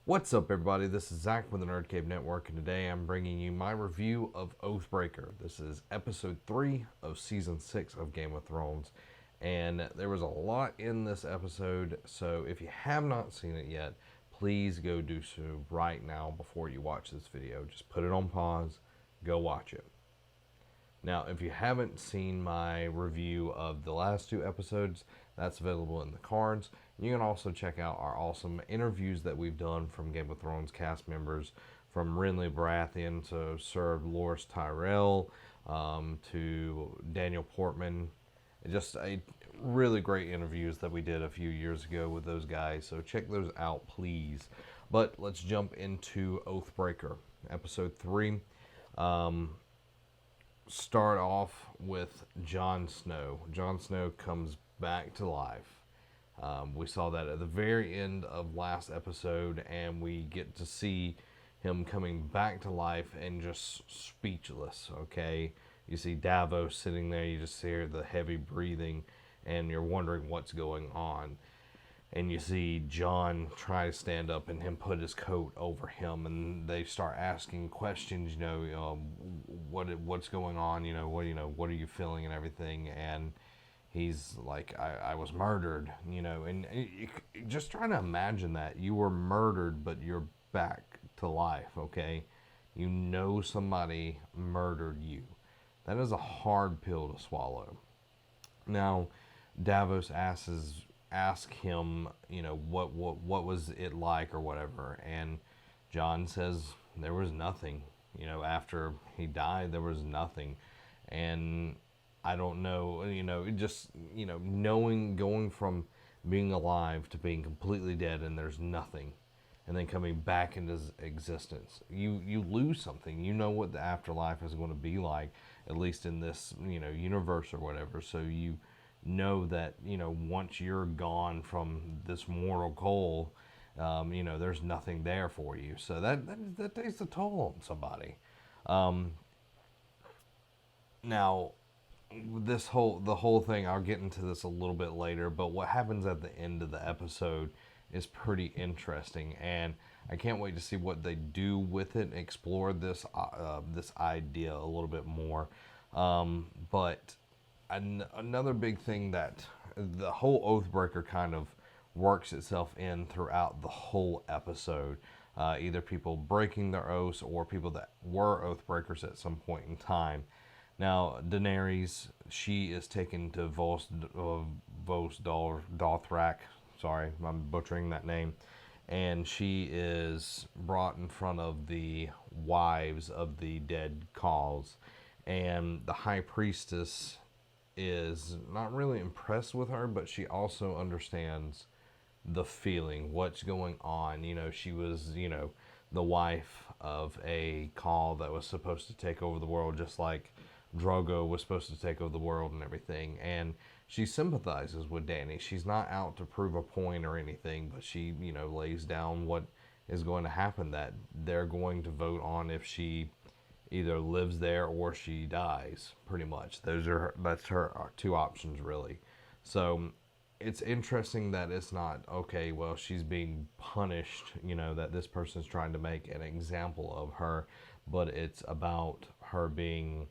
What's up, everybody? This is Zach with the Nerd Cave Network, and today I'm bringing you my review of Oathbreaker. This is episode 3 of season 6 of Game of Thrones, and there was a lot in this episode, so if you have not seen it yet, please go do so right now before you watch this video. Just put it on pause, go watch it. Now, if you haven't seen my review of the last 2 episodes, that's available in the cards. You can also check out our awesome interviews that we've done from Game of Thrones cast members, from Renly Baratheon to Sir Loras Tyrell, to Daniel Portman. Just a really great interviews that we did a few years ago with those guys. So check those out, please. But let's jump into Oathbreaker, episode 3. Start off with Jon Snow. Jon Snow comes back to life. We saw that at the very end of last episode, and we get to see him coming back to life and just speechless, okay? You see Davos sitting there, you just hear the heavy breathing, and you're wondering what's going on. And you see Jon try to stand up and him put his coat over him, and they start asking questions, what's going on, what are you feeling and everything, and he's like, I was murdered, and just trying to imagine that you were murdered, but you're back to life, okay? Somebody murdered you. That is a hard pill to swallow. Now, Davos ask him, what was it like or whatever, and Jon says there was nothing. After he died, there was nothing, and I don't know, knowing, going from being alive to being completely dead and there's nothing, and then coming back into existence, you lose something. You know what the afterlife is going to be like, at least in this universe or whatever. So you know that once you're gone from this mortal coil, there's nothing there for you. So that takes a toll on somebody. Now, the whole thing, I'll get into this a little bit later, but what happens at the end of the episode is pretty interesting, and I can't wait to see what they do with it, explore this idea a little bit more. But another big thing that the whole Oathbreaker kind of works itself in throughout the whole episode. Either people breaking their oaths or people that were Oathbreakers at some point in time. Now, Daenerys, she is taken to Vos Dothrak. Sorry, I'm butchering that name. And she is brought in front of the wives of the dead Khals. And the High Priestess is not really impressed with her, but she also understands the feeling, what's going on. She was, the wife of a Khal that was supposed to take over the world, just like Drogo was supposed to take over the world and everything. And she sympathizes with Dany. She's not out to prove a point or anything, but she, lays down what is going to happen, that they're going to vote on if she either lives there or she dies, pretty much. That's her 2 options, really. So it's interesting that it's not, okay, well, she's being punished, that this person's trying to make an example of her, but it's about her being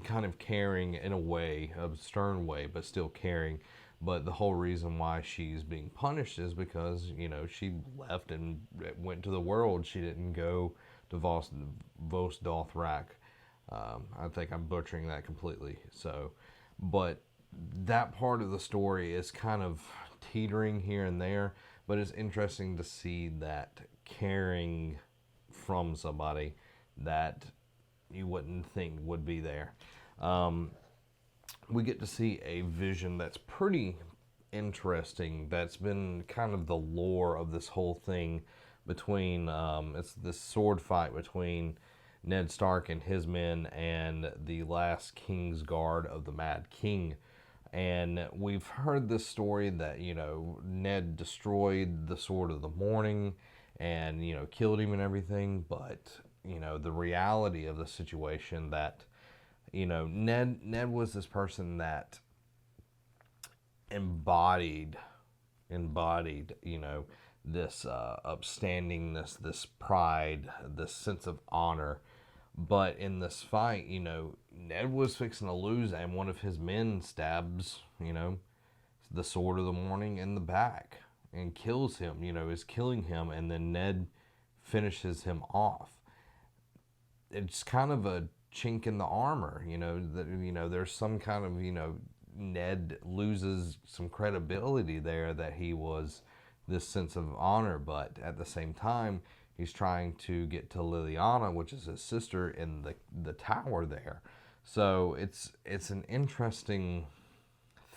kind of caring in a way, a stern way, but still caring. But the whole reason why she's being punished is because, she left and went to the world. She didn't go to Vos Dothrak. I think I'm butchering that completely. So, but that part of the story is kind of teetering here and there. But it's interesting to see that caring from somebody that you wouldn't think would be there. We get to see a vision that's pretty interesting. That's been kind of the lore of this whole thing between, it's this sword fight between Ned Stark and his men and the last King's Guard of the Mad King. And we've heard this story that, Ned destroyed the Sword of the Morning and, killed him and everything. But, the reality of the situation that, Ned was this person that embodied embodied, this upstandingness, this pride, this sense of honor. But in this fight, Ned was fixing to lose, and one of his men stabs, the Sword of the Morning in the back and kills him, is killing him, and then Ned finishes him off. It's kind of a chink in the armor, that, there's some kind of, Ned loses some credibility there that he was this sense of honor, but at the same time, he's trying to get to Liliana, which is his sister, in the tower there. So it's an interesting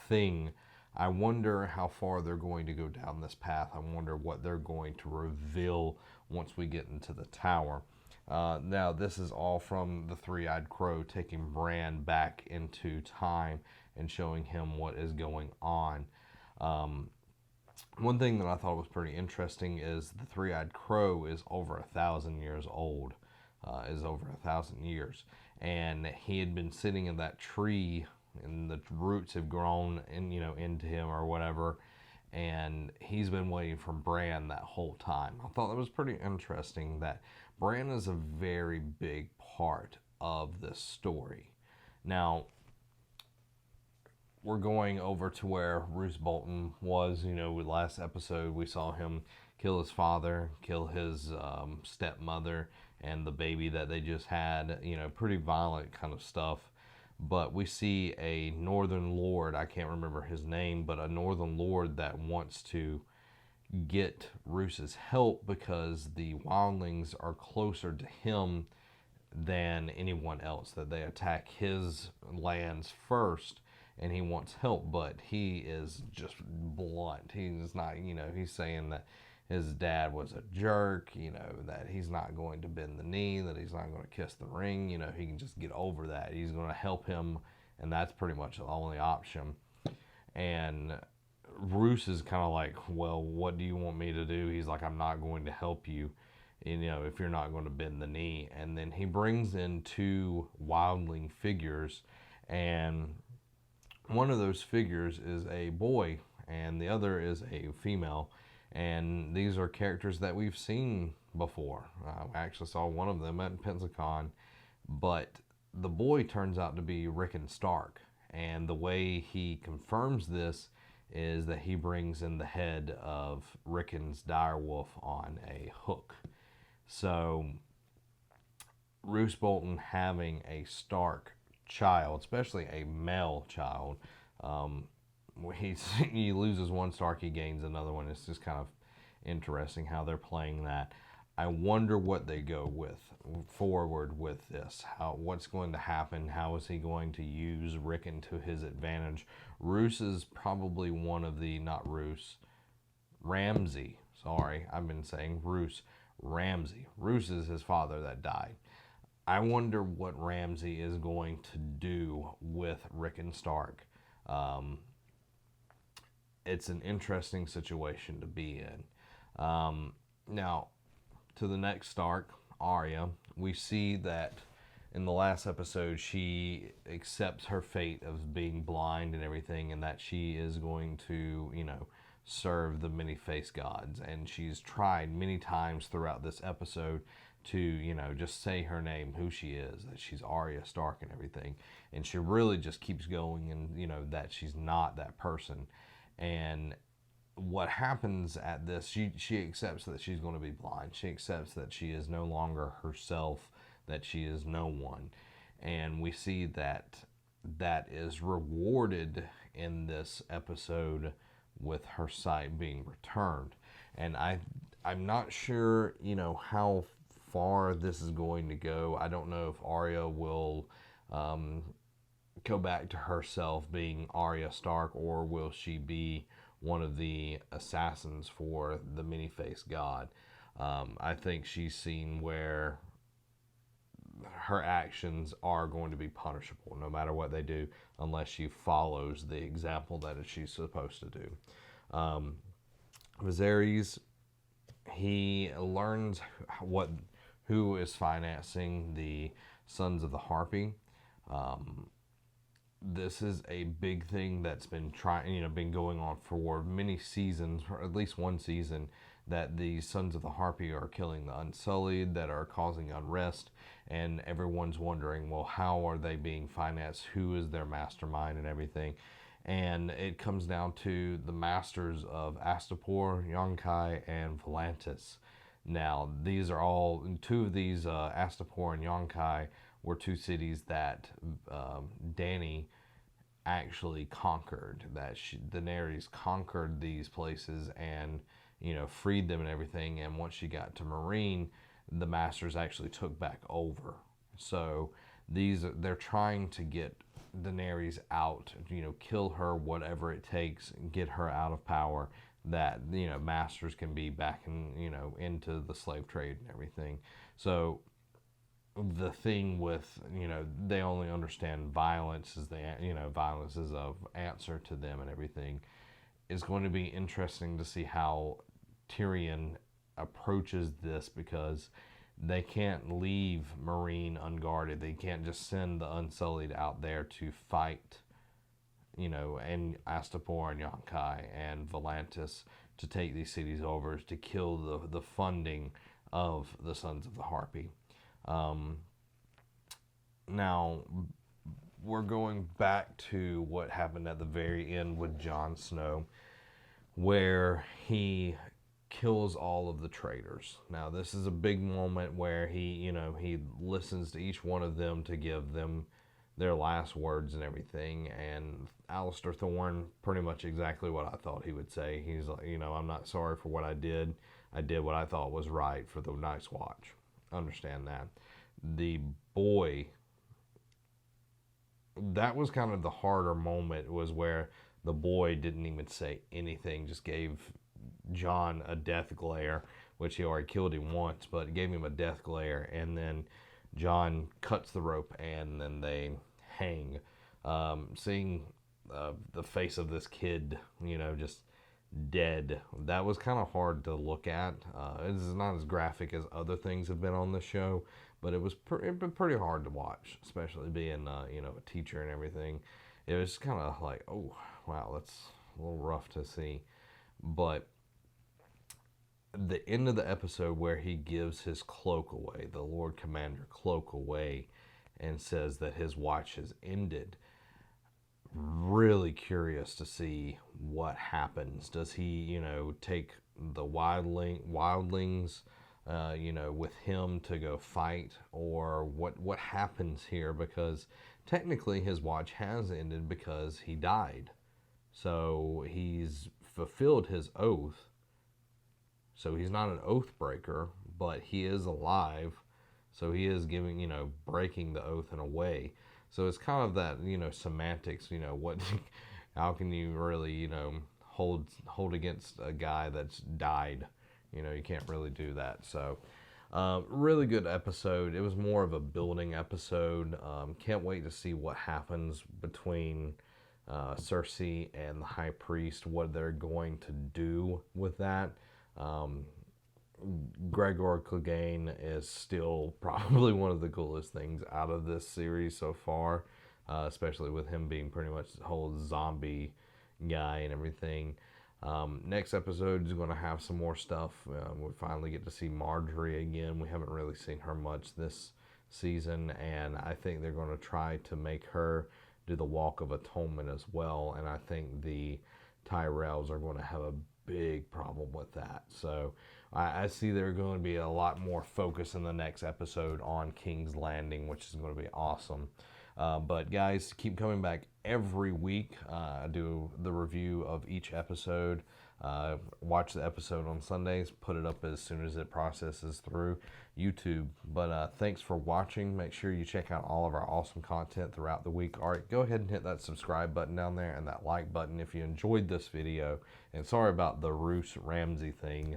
thing. I wonder how far they're going to go down this path. I wonder what they're going to reveal once we get into the tower. Now, this is all from the Three-Eyed Crow taking Bran back into time and showing him what is going on. One thing that I thought was pretty interesting is the Three-Eyed Crow is over 1,000 years old, is over 1,000 years. And he had been sitting in that tree, and the roots have grown into him or whatever, and he's been waiting for Bran that whole time. I thought that was pretty interesting, that Bran is a very big part of this story. Now, we're going over to where Roose Bolton was. Last episode we saw him kill his father, kill his stepmother, and the baby that they just had. Pretty violent kind of stuff. But we see a Northern Lord, I can't remember his name, but a Northern Lord that wants to get Roose's help because the wildlings are closer to him than anyone else, that they attack his lands first, and he wants help. But he is just blunt. He's not, he's saying that his dad was a jerk, that he's not going to bend the knee, that he's not going to kiss the ring, he can just get over that. He's going to help him, and that's pretty much the only option. And Roose is kind of like, well, what do you want me to do? He's like, I'm not going to help you, if you're not going to bend the knee. And then he brings in two wildling figures, and one of those figures is a boy, and the other is a female. And these are characters that we've seen before. I actually saw one of them at Pensacon, but the boy turns out to be Rickon Stark. And the way he confirms this is that he brings in the head of Rickon's direwolf on a hook. So Roose Bolton having a Stark child, especially a male child, he loses one Stark, he gains another one. It's just kind of interesting how they're playing that. I wonder what they go forward with this. What's going to happen? How is he going to use Rickon to his advantage? Roose is probably one of the, not Roose, Ramsay. Sorry, I've been saying Roose. Ramsay. Roose is his father that died. I wonder what Ramsay is going to do with Rickon Stark. It's an interesting situation to be in. Now, to the next Stark, Arya, we see that in the last episode she accepts her fate of being blind and everything, and that she is going to, serve the many-faced gods. And she's tried many times throughout this episode to, just say her name, who she is, that she's Arya Stark and everything. And she really just keeps going, and, that she's not that person. And what happens at this, she accepts that she's going to be blind. She accepts that she is no longer herself, that she is no one. And we see that is rewarded in this episode with her sight being returned. And I'm not sure, how far this is going to go. I don't know if Arya will go back to herself being Arya Stark, or will she be one of the assassins for the many-faced god. I think she's seen where her actions are going to be punishable no matter what they do, unless she follows the example that she's supposed to do. Viserys, he learns who is financing the Sons of the Harpy. this is a big thing that's been been going on for many seasons, or at least one season, that the Sons of the Harpy are killing the Unsullied, that are causing unrest, and everyone's wondering, well, how are they being financed? Who is their mastermind and everything? And it comes down to the masters of Astapor, Yonkai, and Volantis. Now, these are all, two of these, Astapor and Yonkai, were two cities that Dany actually conquered. That Daenerys conquered these places and freed them and everything. And once she got to Meereen, the Masters actually took back over. So they're trying to get Daenerys out. Kill her, whatever it takes, get her out of power. That Masters can be back into the slave trade and everything. So the thing with they only understand violence is violence is a answer to them and everything. Is going to be interesting to see how Tyrion approaches this, because they can't leave Meereen unguarded. They can't just send the Unsullied out there to fight and Astapor and Yonkai and Volantis to take these cities over, to kill the funding of the Sons of the Harpy. Now, we're going back to what happened at the very end with Jon Snow, where he kills all of the traitors. Now, this is a big moment where he listens to each one of them to give them their last words and everything. And Alistair Thorne, pretty much exactly what I thought he would say. He's like, I'm not sorry for what I did. I did what I thought was right for the Night's Watch. Understand that. The boy, that was kind of the harder moment, was where the boy didn't even say anything, just gave Jon a death glare, which he already killed him once, but gave him a death glare, and then Jon cuts the rope and then they hang. Seeing the face of this kid, just dead, that was kind of hard to look at. It's not as graphic as other things have been on the show, but it was pretty hard to watch, especially being a teacher and everything. It was kind of like, oh wow, that's a little rough to see. But the end of the episode, where he gives his cloak away, the Lord Commander cloak away, and says that his watch has ended, really curious to see what happens. Does he take the wildlings with him to go fight, or what happens here? Because technically his watch has ended because he died, so he's fulfilled his oath. So he's not an Oathbreaker, but he is alive. So he is giving, breaking the oath in a way. So it's kind of that, semantics, what, how can you really, hold against a guy that's died? You can't really do that. So really good episode. It was more of a building episode. Can't wait to see what happens between Cersei and the High Priest, what they're going to do with that. Gregor Clegane is still probably one of the coolest things out of this series so far, especially with him being pretty much the whole zombie guy and everything. Next episode is going to have some more stuff. We finally get to see Marjorie again. We haven't really seen her much this season, and I think they're going to try to make her do the Walk of Atonement as well, and I think the Tyrells are going to have a big problem with that. So I see there's going to be a lot more focus in the next episode on King's Landing, which is going to be awesome. But guys, keep coming back every week. I do the review of each episode. Watch the episode on Sundays, put it up as soon as it processes through YouTube. But thanks for watching. Make sure you check out all of our awesome content throughout the week. All right, go ahead and hit that subscribe button down there and that like button if you enjoyed this video. And sorry about the Roose Ramsey thing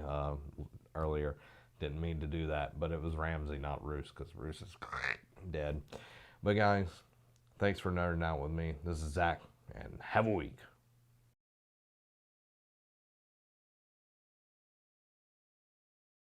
earlier. Didn't mean to do that, but it was Ramsey, not Roose, because Roose is dead. But guys, thanks for nerding out with me. This is Zach, and have a week.